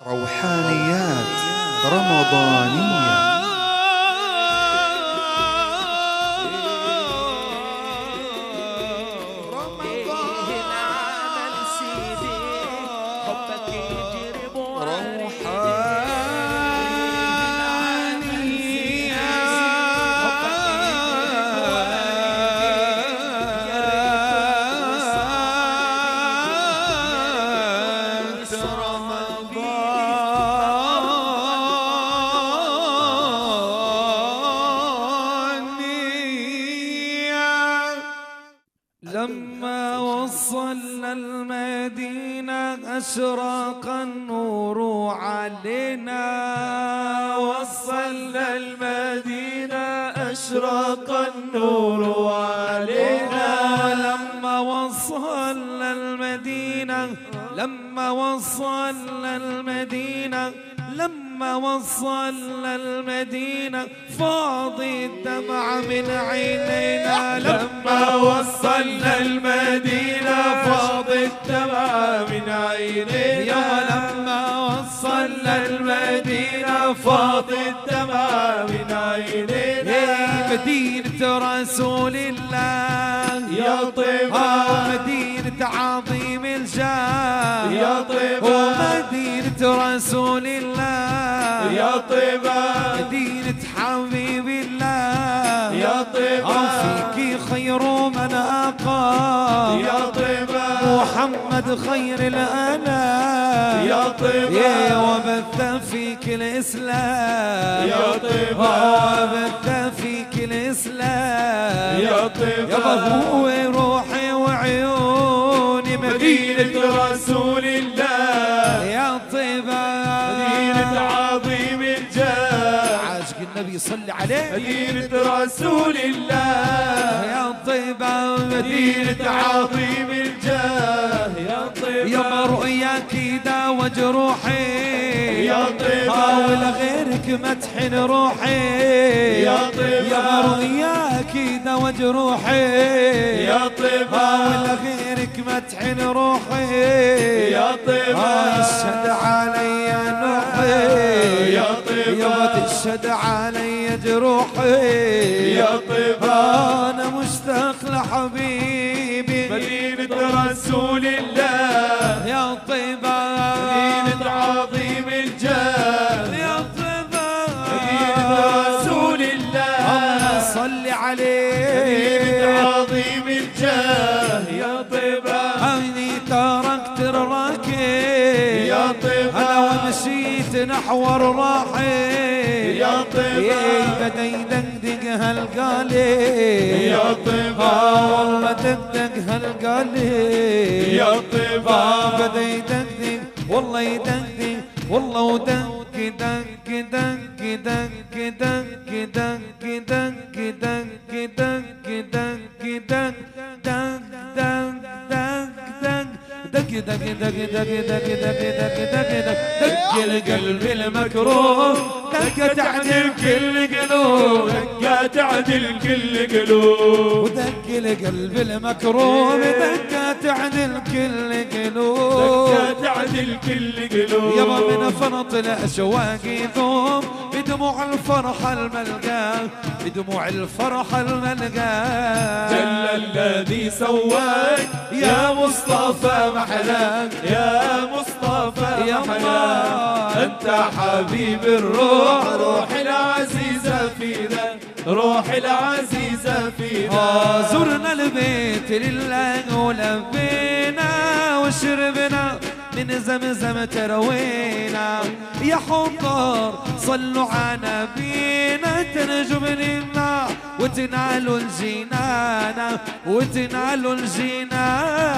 روحانيات رمضانية. لما وصلنا المدينة أشرق النور علينا. وصلنا المدينة أشرق النور علينا. لما وصلنا المدينة لما وصلنا المدينة لما وصلنا المدينة فاض الدمع من عينينا. لما وصلنا المدينة فاض الدمع من عينينا. لما وصلنا المدينة فاض الدمع من عينينا. مدينة رسول الله يا طيبة، مدينة عظيم الجاه يا طيبة، ومدينة رسول الله يا طيبة، مدينة حبيب الله يا طيبة. فيك خير من أقام يا طيبة، محمد خير الأنام يا طيبة، وبث فيك الإسلام يا طيبة، وبث فيك الإسلام يا طيبة. يا هو روحي وعيوني مدينة رسول الله يا طيبة، مدينة عظيم الجاه. عاشق النبي صلى عليه. مدينة رسول الله يا طيبة، مدينة عظيم الجاه يا طيبة. يا رؤياك داوى جروحي يا طيبة، ولغيرك متحن روحي يا طيبة. يا رؤياك داوى جروحي يا طيبة، ولغيرك متحن روحي يا طيبة. يشهد علي نوحي يا طيبة، يا تشهد علي جروحي يا طيبة. أنا مشتاق لحبيبي مدينة رسول الله يا طيبة، مدينة عظيم الجاه يا طيبة، مدينة رسول الله. الله صل عليه مدينة عظيم الجاه يا طيبة. أني تركت الراكب يا طيبة، أنا ومشيت نحو الراحل يا طيبة. بدا يدقدق هالقالب يا طيبة، والله دقدق هالقالب يا طيبة. بدا يدقدق والله يدقدق والله ودق دق دق دق دق دق دق دق دق دق دق دق دق دق دق دق دق دق دق القلب المكروه دقة تعدل كل قلوب، دقة تعدل كل قلوب. ودق القلب المكروه دقة تعدل كل قلوب، دقة تعدل كل قلوب. يابا من فرط الأشواق يذوب بدموع الفرحة الملقاه، بدموع الفرحة الملقاه. جل الذي سواك يا مصطفى محلاك، يا مصطفى يا محلاك. أنت حبيب الروح، روح العزيزة فينا، روح العزيزة فينا. زرنا البيت لله ولبينا وشربنا من زمزم تروينا. يا حضار صلوا على نبينا تنجو من النار وتنالوا الجنان وتنالوا الجنان.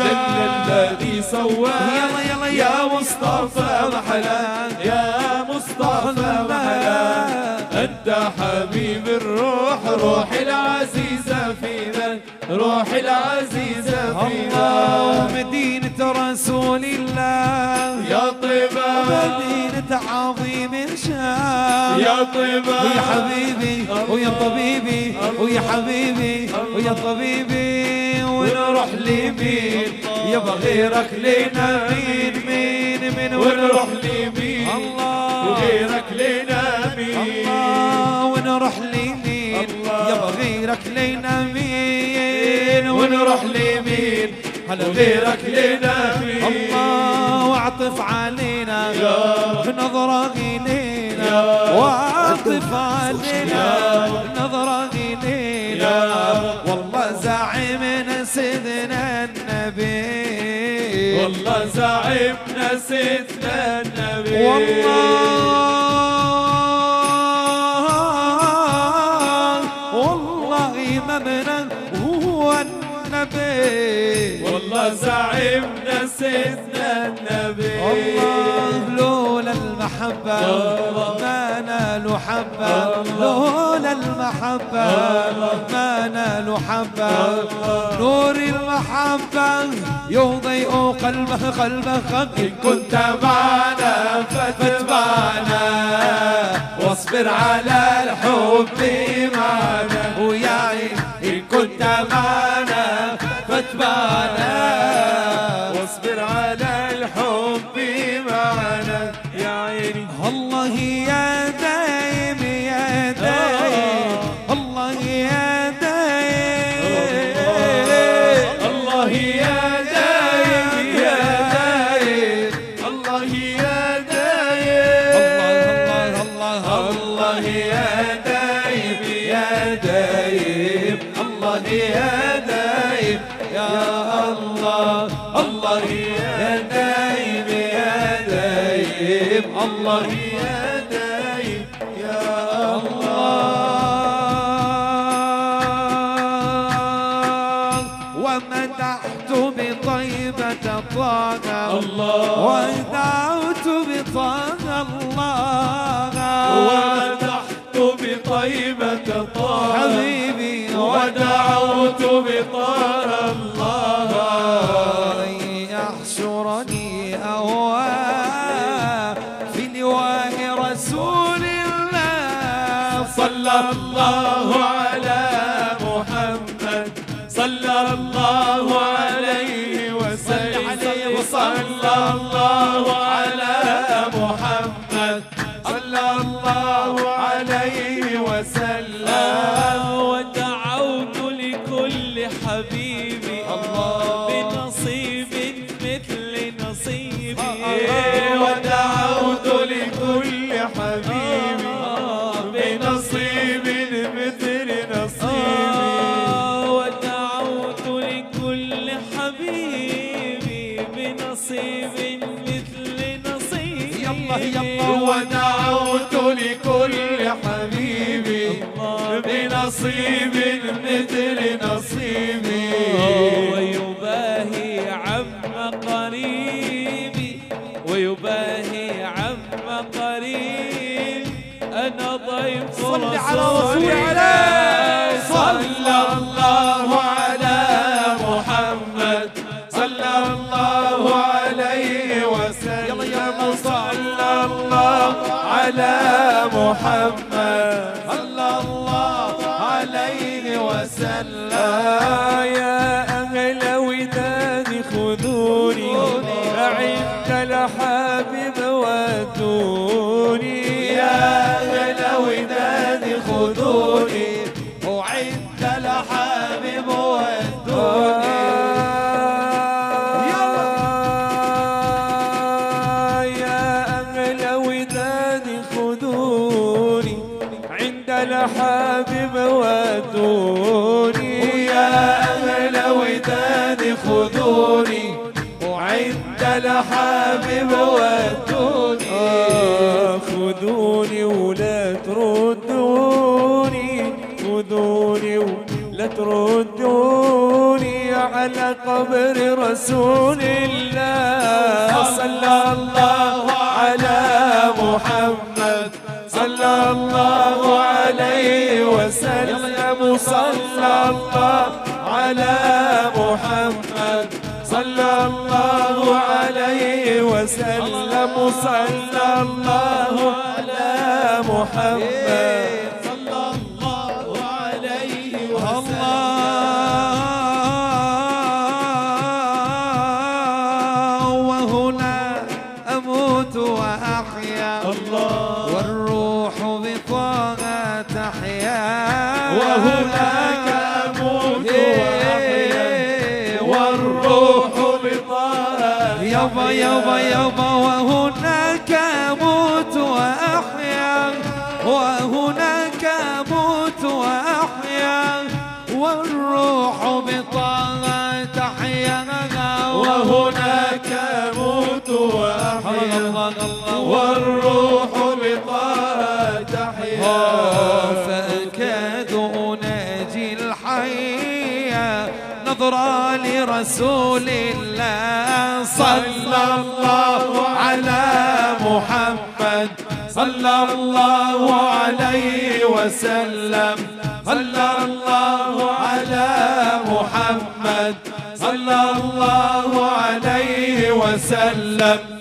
جل الذي سواك يلا يلا يا مصطفى محلاك، يا مصطفى محلاك. أنت حبيب الروح، روح العزيزة فينا، روح العزيزة فينا. مدينة رسول الله يا طيبة، مدينة عظيم الشام يا طيبة. ويا حبيبي ويا طبيبي ويا حبيبي ويا طبيبي. ونروح لمين يبغى غيرك لنا؟ مين من ونروح لمين الله وغيرك لنا مين الله ونروح لمين يابا غيرك لنا مين ونروح لمين هلا وغيرك لنا مين الله واعطف علينا بنظرة إلينا واعطف علينا بنظرة إلينا والله زعيمنا سيدنا النبي والله زعيمنا سيدنا النبي والله إمامنا هو النبي والله زعيمنا سيدنا النبي الله لولا المحبة ما نال حبة لولا المحبة ما نال حبة نور المحبة يضيء قلبه إن كنت معنا فاتبعنا واصبر على الحب معنا ويا عين إن كنت معنا فاتبعنا واصبر على الحب معنا يا عيني الله يا دايم يا دايم الله يا دايم الله يا دايم يا دايم الله يا دايم الله يا دايم يا دايم الله يا دايم يا الله الله يا دايم يا دايم الله يا دايم يا الله ومدحت بطيبة طه الله ودعوت بطه الله ومدحت بطيبة طه حبيبي ودعوت بطار الله لن يحشرني أهواه في لواء رسول الله صلى الله على محمد صلى الله عليه وسلم صلى الله على محمد صلى الله عليه وسلم ودعوت لكل حبيبي بنصيب مثل نصيبي ودعوت لكل حبيبي بنصيب مثل نصيبي ودعوت لكل حبيبي بنصيب مثل نصيبي ودعوت لكل حبيبي بنصيب مثل نصيبي ويباهي عم قريبي ويباهي عم قريب أنا ضيف صل على رسول الله صلى الله على محمد صلى الله عليه وسلم صلى الله على محمد صلى الله عليه وسلم يا أهل وداد خذوني عند الحبيب ودوني يا أهل وداد خذوني وعند الحبيب ودوني يا أهل وداد خذوني عند الحبيب ودوني يا أهل وداد خذوني وعند الحبيب ودوني خذوني ولا تردوني خذوني ولا تردوني على قبر رسول الله صلى الله على محمد صلى الله عليه وسلم صلى الله على محمد صلى الله عليه وسلم صلى الله على محمد صلى الله عليه الله وهنا وأحيا الله والروح بطه تحيا وهناك أموت وأحيا والروح بطه يابا يابا يابا وهناك أموت وأحيا وهناك أموت وأحيا والروح بطه تحيا وهناك أموت وأحيا والروح بطه تحيا فأكاد أناجي الحيا نظرا لرسول الله صلى الله على محمد صلى الله عليه وسلم صلى الله على محمد صلى الله عليه وسلم